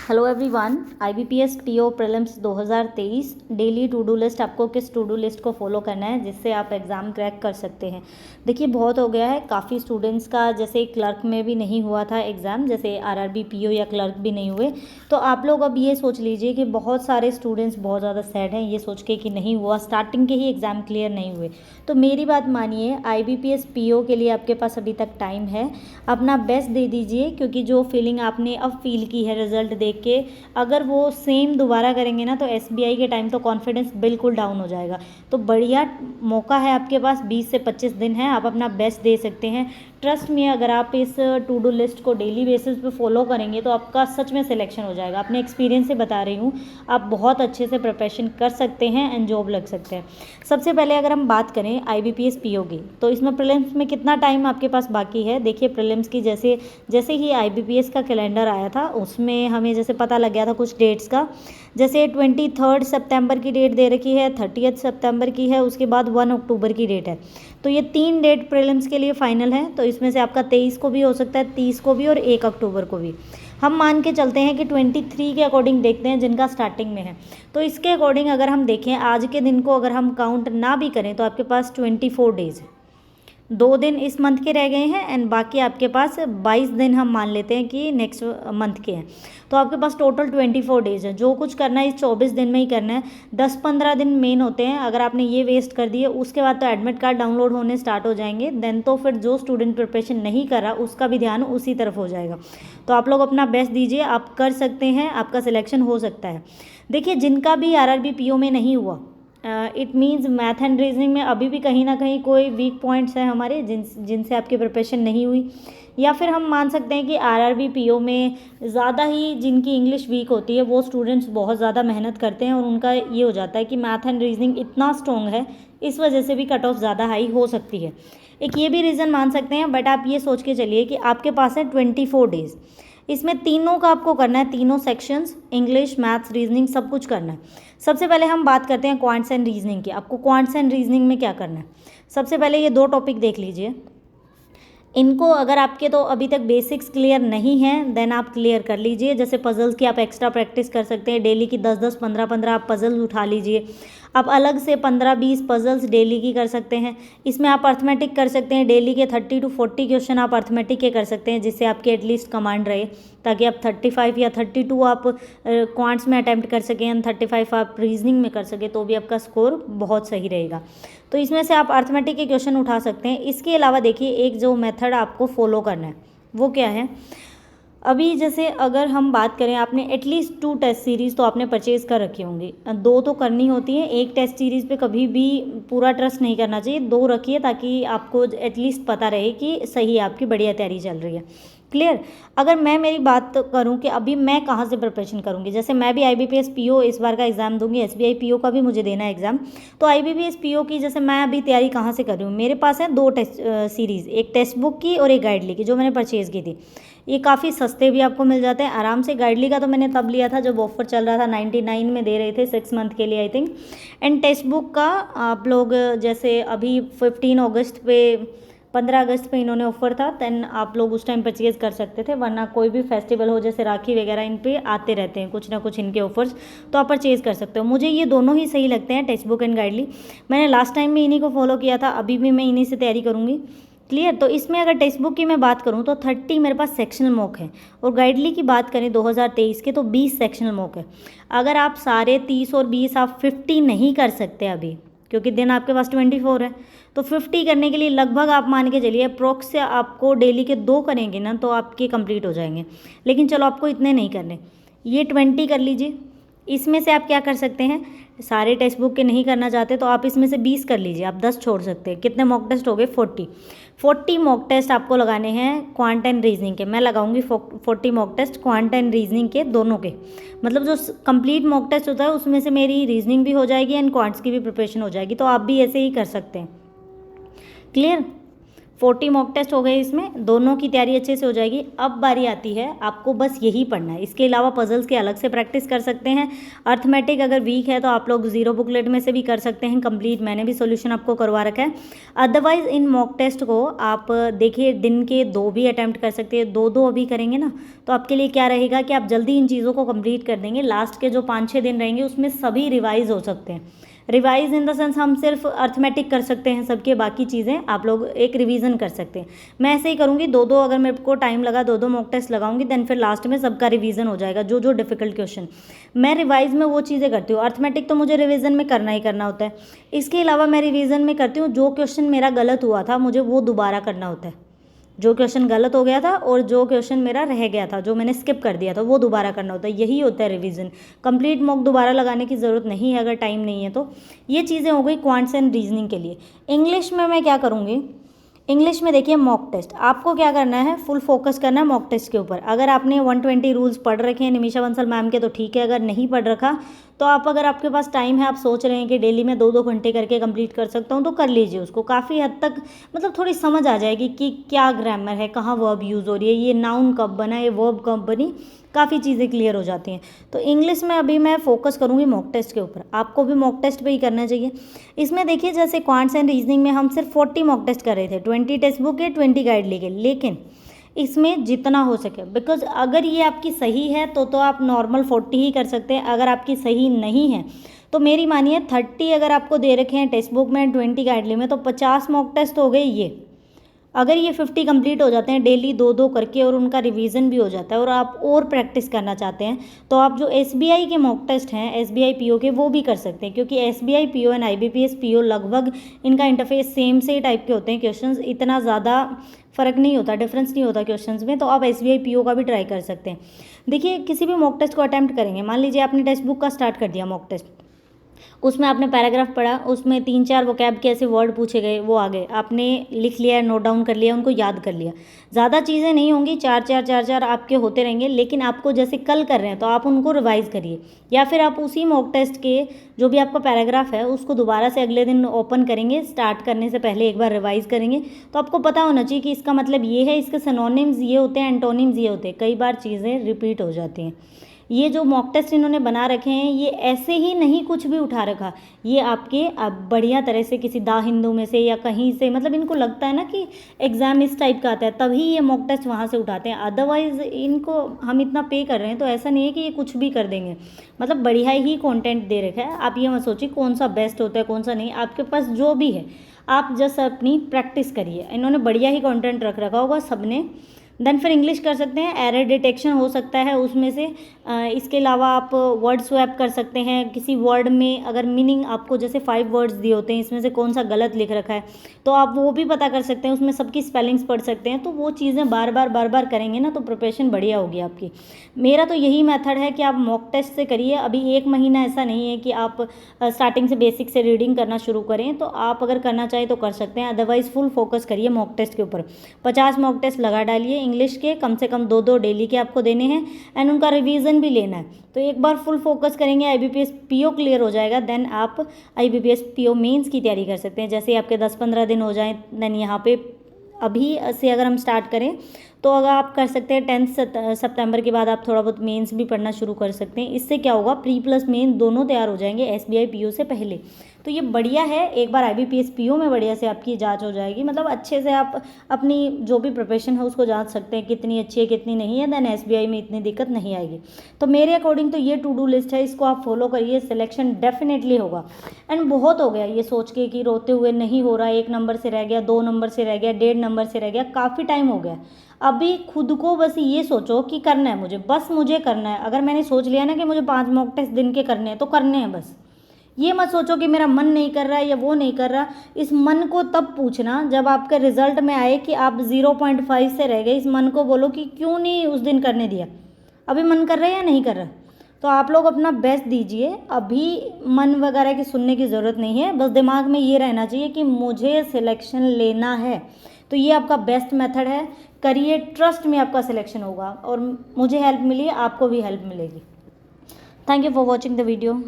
Hello everyone, IBPS PO prelims 2023 daily to do list. आपको किस to do list को follow करना है जिससे आप एग्ज़ाम क्रैक कर सकते हैं। देखिए, बहुत हो गया है, काफ़ी स्टूडेंट्स का जैसे क्लर्क में भी नहीं हुआ था एग्ज़ाम, जैसे RRB PO या क्लर्क भी नहीं हुए। तो आप लोग अब ये सोच लीजिए कि बहुत सारे स्टूडेंट्स बहुत ज़्यादा सैड हैं ये सोच के कि नहीं हुआ, स्टार्टिंग के ही एग्ज़ाम क्लियर नहीं हुए। तो मेरी बात मानिए, IBPS PO के लिए आपके पास अभी तक टाइम है, अपना बेस्ट दे दीजिए, क्योंकि जो फीलिंग आपने अब फील की है रिजल्ट देख के, अगर वो सेम दोबारा करेंगे ना तो SBI के टाइम तो कॉन्फिडेंस बिल्कुल डाउन हो जाएगा। तो बढ़िया मौका है आपके पास, 20 से 25 दिन है, आप अपना बेस्ट दे सकते हैं। ट्रस्ट में, अगर आप इस टू डू लिस्ट को डेली बेसिस पे फॉलो करेंगे तो आपका सच में सिलेक्शन हो जाएगा। अपने एक्सपीरियंस से बता रही हूँ, आप बहुत अच्छे से प्रिपरेशन कर सकते हैं एंड जॉब लग सकते हैं। सबसे पहले अगर हम बात करें IBPS PO की, तो इसमें प्रीलिम्स में कितना टाइम आपके पास बाकी है। देखिए, प्रीलिम्स की जैसे ही IBPS का कैलेंडर आया था उसमें हमें जैसे पता लग गया था कुछ डेट्स का। जैसे 23 सितंबर की डेट दे रखी है, 30 सितंबर की है, उसके बाद 1 अक्टूबर की डेट है। तो ये 3 डेट प्रीलिम्स के लिए फाइनल है। तो इसमें से आपका 23 को भी हो सकता है, 30 को भी और 1 अक्टूबर को भी। हम मान के चलते हैं कि 23 के अकॉर्डिंग देखते हैं जिनका स्टार्टिंग में है। तो इसके अकॉर्डिंग अगर हम देखें, आज के दिन को अगर हम काउंट ना भी करें तो आपके पास 24 डेज़ है। 2 दिन इस मंथ के रह गए हैं एंड बाकी आपके पास 22 दिन हम मान लेते हैं कि नेक्स्ट मंथ के हैं। तो आपके पास टोटल 24 डेज़ है। जो कुछ करना है इस 24 दिन में ही करना है। 10-15 दिन मेन होते हैं, अगर आपने ये वेस्ट कर दिए उसके बाद तो एडमिट कार्ड डाउनलोड होने स्टार्ट हो जाएंगे। देन तो फिर जो स्टूडेंट प्रिपरेशन नहीं कर रहा उसका भी ध्यान उसी तरफ हो जाएगा। तो आप लोग अपना बेस्ट दीजिए, आप कर सकते हैं, आपका सिलेक्शन हो सकता है। देखिए, जिनका भी RRB PO में नहीं हुआ, it means math and reasoning में अभी भी कहीं ना कहीं कोई वीक पॉइंट्स हैं हमारे जिनसे आपकी प्रिपरेशन नहीं हुई, या फिर हम मान सकते हैं कि RRB PO में ज़्यादा ही जिनकी इंग्लिश वीक होती है वो स्टूडेंट्स बहुत ज़्यादा मेहनत करते हैं और उनका ये हो जाता है कि मैथ एंड रीजनिंग इतना स्ट्रॉन्ग है, इस वजह से भी कट ऑफ ज़्यादा हाई हो सकती है। एक ये भी रीज़न मान सकते हैं, बट आप ये सोच के चलिए कि आपके पास है 24 डेज़। इसमें तीनों का आपको करना है, तीनों सेक्शंस, इंग्लिश, मैथ्स, रीजनिंग, सब कुछ करना है। सबसे पहले हम बात करते हैं क्वांट्स एंड रीजनिंग की। आपको क्वांट्स एंड रीजनिंग में क्या करना है, सबसे पहले ये 2 टॉपिक देख लीजिए। इनको अगर आपके तो अभी तक बेसिक्स क्लियर नहीं हैं देन आप क्लियर कर लीजिए। जैसे पजल्स की आप एक्स्ट्रा प्रैक्टिस कर सकते हैं, डेली की 10-10, 15-15 आप पजल्स उठा लीजिए। आप अलग से 15-20 पजल्स डेली की कर सकते हैं। इसमें आप अर्थमेटिक कर सकते हैं, डेली के 30 to 40 क्वेश्चन आप अर्थमेटिक के कर सकते हैं, जिससे आपकी एटलीस्ट कमांड रहे, ताकि आप 35 या 32 आप क्वांट्स में अटैम्प्ट कर सकें एंड 35 आप रीजनिंग में कर सकें, तो भी आपका स्कोर बहुत सही रहेगा। तो इसमें से आप अर्थमेटिक के क्वेश्चन उठा सकते हैं। इसके अलावा देखिए, एक जो मेथड आपको फॉलो करना है वो क्या है। अभी जैसे अगर हम बात करें, आपने एटलीस्ट 2 टेस्ट सीरीज़ तो आपने परचेज़ कर रखी होंगी, 2 तो करनी होती है। एक टेस्ट सीरीज़ पे कभी भी पूरा ट्रस्ट नहीं करना चाहिए, 2 रखिए ताकि आपको एटलीस्ट पता रहे कि सही आपकी बढ़िया तैयारी चल रही है। क्लियर। अगर मैं मेरी बात करूं कि अभी मैं कहाँ से प्रिपरेशन करूंगी, जैसे मैं भी IBPS PO इस बार का एग्ज़ाम दूंगी, SBI PO का भी मुझे देना है एग्ज़ाम। तो IBPS PO की जैसे मैं अभी तैयारी कहाँ से कर रही हूँ, मेरे पास है 2 टेस्ट सीरीज़, एक टेक्स्ट बुक की और एक गाइडली की, जो मैंने परचेज़ की थी। ये काफ़ी सस्ते भी आपको मिल जाते हैं आराम से। गाइडली का तो मैंने तब लिया था जब ऑफर चल रहा था, 99 में दे रहे थे 6 मंथ के लिए I think. And text book का आप लोग जैसे अभी 15 अगस्त पे, 15 अगस्त पे इन्होंने ऑफर था, देन आप लोग उस टाइम परचेज़ कर सकते थे, वरना कोई भी फेस्टिवल हो जैसे राखी वगैरह, इन पे आते रहते हैं कुछ ना कुछ इनके ऑफर्स, तो आप परचेज़ कर सकते हो। मुझे ये दोनों ही सही लगते हैं, टेक्स्ट बुक एंड गाइडली। मैंने लास्ट टाइम भी इन्हीं को फॉलो किया था, अभी भी मैं इन्हीं से तैयारी करूँगी। क्लियर। तो इसमें अगर टेक्स्ट बुक की मैं बात करूँ तो 30 मेरे पास सेक्शनल मॉक है, और गाइडली की बात करें 2023 के तो 20 सेक्शनल मॉक है। अगर आप सारे 30 और 20 आप 50 नहीं कर सकते अभी, क्योंकि दिन आपके पास 24 है, तो 50 करने के लिए लगभग आप मान के चलिए अप्रोक्स से आपको डेली के 2 करेंगे ना तो आपके कंप्लीट हो जाएंगे। लेकिन चलो, आपको इतने नहीं करने, ये 20 कर लीजिए। इसमें से आप क्या कर सकते हैं, सारे टेक्स्ट बुक के नहीं करना चाहते तो आप इसमें से 20 कर लीजिए, आप 10 छोड़ सकते हैं। कितने मॉक टेस्ट हो गए, 40 मॉक टेस्ट आपको लगाने हैं क्वांट एंड रीजनिंग के। मैं लगाऊंगी 40 mock test quant and reasoning के दोनों के। मतलब जो कंप्लीट मॉक टेस्ट होता है उसमें से मेरी रीजनिंग भी हो जाएगी एंड क्वांट्स की भी प्रिपरेशन हो जाएगी, तो आप भी ऐसे ही कर सकते हैं। क्लियर। 40 मॉक टेस्ट हो गए, इसमें दोनों की तैयारी अच्छे से हो जाएगी। अब बारी आती है आपको बस यही पढ़ना है, इसके अलावा पजल्स के अलग से प्रैक्टिस कर सकते हैं। अर्थमेटिक अगर वीक है तो आप लोग जीरो बुकलेट में से भी कर सकते हैं कंप्लीट, मैंने भी सोल्यूशन आपको करवा रखा है। अदरवाइज इन मॉक टेस्ट को आप देखिए दिन के 2 भी अटैम्प्ट कर सकते हैं, 2 अभी करेंगे ना तो आपके लिए क्या रहेगा कि आप जल्दी इन चीज़ों को कंप्लीट कर देंगे। लास्ट के जो 5-6 दिन रहेंगे उसमें सभी रिवाइज हो सकते हैं। रिवाइज इन द सेंस हम सिर्फ अर्थमेटिक कर सकते हैं, सबके बाकी चीज़ें आप लोग एक रिवीजन कर सकते हैं। मैं ऐसे ही करूँगी, 2 अगर मेरे को टाइम लगा 2 मॉक टेस्ट लगाऊंगी, देन फिर लास्ट में सबका रिवीजन हो जाएगा, जो डिफिकल्ट क्वेश्चन। मैं रिवाइज में वो चीज़ें करती हूँ, अर्थमेटिक तो मुझे रिवीजन में करना ही करना होता है। इसके अलावा मैं रिवीजन में करती हूँ जो क्वेश्चन मेरा गलत हुआ था मुझे वो दोबारा करना होता है। जो क्वेश्चन गलत हो गया था और जो क्वेश्चन मेरा रह गया था, जो मैंने स्किप कर दिया था, वो दोबारा करना होता है। यही होता है रिवीजन। कंप्लीट मॉक दोबारा लगाने की ज़रूरत नहीं है अगर टाइम नहीं है तो। ये चीज़ें हो गई क्वांट्स एंड रीजनिंग के लिए। इंग्लिश में मैं क्या करूँगी, इंग्लिश में देखिए मॉक टेस्ट आपको क्या करना है, फुल फोकस करना है मॉक टेस्ट के ऊपर। अगर आपने 120 रूल्स पढ़ रखे हैं निमिषा बंसल मैम के तो ठीक है, अगर नहीं पढ़ रखा तो आप, अगर आपके पास टाइम है, आप सोच रहे हैं कि डेली में 2 घंटे करके कंप्लीट कर सकता हूँ तो कर लीजिए उसको। काफ़ी हद तक मतलब थोड़ी समझ आ जाएगी कि क्या ग्रामर है, कहाँ वर्ब यूज़ हो रही है, ये नाउन कब बना, ये वर्ब कब बनी, काफ़ी चीज़ें क्लियर हो जाती हैं। तो इंग्लिश में अभी मैं फोकस करूँगी मॉक टेस्ट के ऊपर, आपको भी मॉक टेस्ट पे ही करना चाहिए। इसमें देखिए जैसे क्वांट्स एंड रीजनिंग में हम सिर्फ 40 मॉक टेस्ट कर रहे थे, 20 टेक्स्ट बुक के 20 गाइड लेके, लेकिन इसमें जितना हो सके, बिकॉज अगर ये आपकी सही है तो आप नॉर्मल 40 ही कर सकते हैं। अगर आपकी सही नहीं है तो मेरी मानिए 30 अगर आपको दे रखे हैं टेक्स्ट बुक में, 20 गाइडली में, तो 50 मॉक टेस्ट हो गए ये। अगर ये 50 कंप्लीट हो जाते हैं डेली 2 करके और उनका रिवीजन भी हो जाता है और आप और प्रैक्टिस करना चाहते हैं तो आप जो SBI के मॉक टेस्ट हैं SBI PO के, वो भी कर सकते हैं। क्योंकि SBI PO and IBPS PO लगभग इनका इंटरफेस सेम से टाइप के होते हैं, क्वेश्चंस इतना ज़्यादा फ़र्क नहीं होता, डिफरेंस नहीं होता क्वेश्चंस में, तो आप SBI PO का भी ट्राई कर सकते हैं। देखिए किसी भी मॉक टेस्ट को अटैम्प्ट करेंगे, मान लीजिए आपने टेक्स्ट बुक का स्टार्ट कर दिया मॉक टेस्ट, उसमें आपने पैराग्राफ पढ़ा, उसमें 3-4 वोकैब के ऐसे वर्ड पूछे गए, वो आ गए, आपने लिख लिया, नोट डाउन कर लिया, उनको याद कर लिया। ज़्यादा चीज़ें नहीं होंगी, 4 आपके होते रहेंगे, लेकिन आपको जैसे कल कर रहे हैं तो आप उनको रिवाइज़ करिए, या फिर आप उसी मॉक टेस्ट के जो भी आपका पैराग्राफ है उसको दोबारा से अगले दिन ओपन करेंगे, स्टार्ट करने से पहले एक बार रिवाइज़ करेंगे। तो आपको पता होना चाहिए कि इसका मतलब ये है, इसके सिनोनिम्स ये होते हैं, एंटोनिम्स ये होते हैं। कई बार चीज़ें रिपीट हो जाती हैं। ये जो मॉक टेस्ट इन्होंने बना रखे हैं ये ऐसे ही नहीं कुछ भी उठा रखा, ये आपके बढ़िया तरह से किसी दा हिंदू में से या कहीं से, मतलब इनको लगता है ना कि एग्ज़ाम इस टाइप का आता है तभी ये मॉक टेस्ट वहाँ से उठाते हैं। अदरवाइज़ इनको हम इतना पे कर रहे हैं तो ऐसा नहीं है कि ये कुछ भी कर देंगे, मतलब बढ़िया ही कंटेंट दे रखा है। आप ये मत सोचिए कौन सा बेस्ट होता है कौन सा नहीं, आपके पास जो भी है आप जस्ट अपनी प्रैक्टिस करिए। इन्होंने बढ़िया ही कंटेंट रख रखा होगा सबने। देन फिर इंग्लिश कर सकते हैं, एरर डिटेक्शन हो सकता है उसमें से। इसके अलावा आप वर्ड स्वैप कर सकते हैं, किसी वर्ड में अगर मीनिंग आपको जैसे 5 वर्ड्स दिए होते हैं, इसमें से कौन सा गलत लिख रखा है तो आप वो भी पता कर सकते हैं, उसमें सबकी स्पेलिंग्स पढ़ सकते हैं। तो वो चीज़ें बार बार करेंगे ना तो प्रिपरेशन बढ़िया होगी आपकी। मेरा तो यही मेथड है कि आप मॉक टेस्ट से करिए। अभी 1 महीना ऐसा नहीं है कि आप स्टार्टिंग से बेसिक से रीडिंग करना शुरू करें, तो आप अगर करना चाहें तो कर सकते हैं, अदरवाइज़ फुल फोकस करिए मॉक टेस्ट के ऊपर। 50 मॉक टेस्ट लगा डालिए, इंग्लिश के कम से कम 2 डेली के आपको देने हैं एंड उनका रिवीजन भी लेना है। तो एक बार फुल फोकस करेंगे, IBPS PO क्लियर हो जाएगा, देन आप IBPS PO मेंस की तैयारी कर सकते हैं। जैसे आपके 10-15 दिन हो जाएं, देन यहाँ पे अभी से अगर हम स्टार्ट करें तो अगर आप कर सकते हैं 10 सितंबर के बाद आप थोड़ा बहुत मेंस भी पढ़ना शुरू कर सकते हैं। इससे क्या होगा, प्री प्लस मेन दोनों तैयार हो जाएंगे SBI PO से पहले। तो ये बढ़िया है, एक बार IBPS PO में बढ़िया से आपकी जांच हो जाएगी, मतलब अच्छे से आप अपनी जो भी प्रिपरेशन है उसको जांच सकते हैं कितनी अच्छी है कितनी नहीं है, देन SBI में इतनी दिक्कत नहीं आएगी। तो मेरे अकॉर्डिंग तो ये टू डू लिस्ट है, इसको आप फॉलो करिए, सिलेक्शन डेफिनेटली होगा। एंड बहुत हो गया ये सोच के कि रोते हुए नहीं हो रहा, 1 नंबर से रह गया, 2 नंबर से रह गया, 1.5 नंबर से रह गया, काफ़ी टाइम हो गया। अभी खुद को बस ये सोचो कि करना है मुझे, बस मुझे करना है। अगर मैंने सोच लिया ना कि मुझे 5 मॉक टेस्ट दिन के करने हैं तो करने हैं बस। ये मत सोचो कि मेरा मन नहीं कर रहा है या वो नहीं कर रहा। इस मन को तब पूछना जब आपके रिजल्ट में आए कि आप 0.5 से रह गए। इस मन को बोलो कि क्यों नहीं उस दिन करने दिया, अभी मन कर रहा है या नहीं कर रहा। तो आप लोग अपना बेस्ट दीजिए, अभी मन वगैरह की सुनने की ज़रूरत नहीं है, बस दिमाग में ये रहना चाहिए कि मुझे सिलेक्शन लेना है। तो ये आपका बेस्ट मेथड है, करिए, ट्रस्ट में आपका सिलेक्शन होगा और मुझे हेल्प मिली, आपको भी हेल्प मिलेगी। Thank you for watching the video.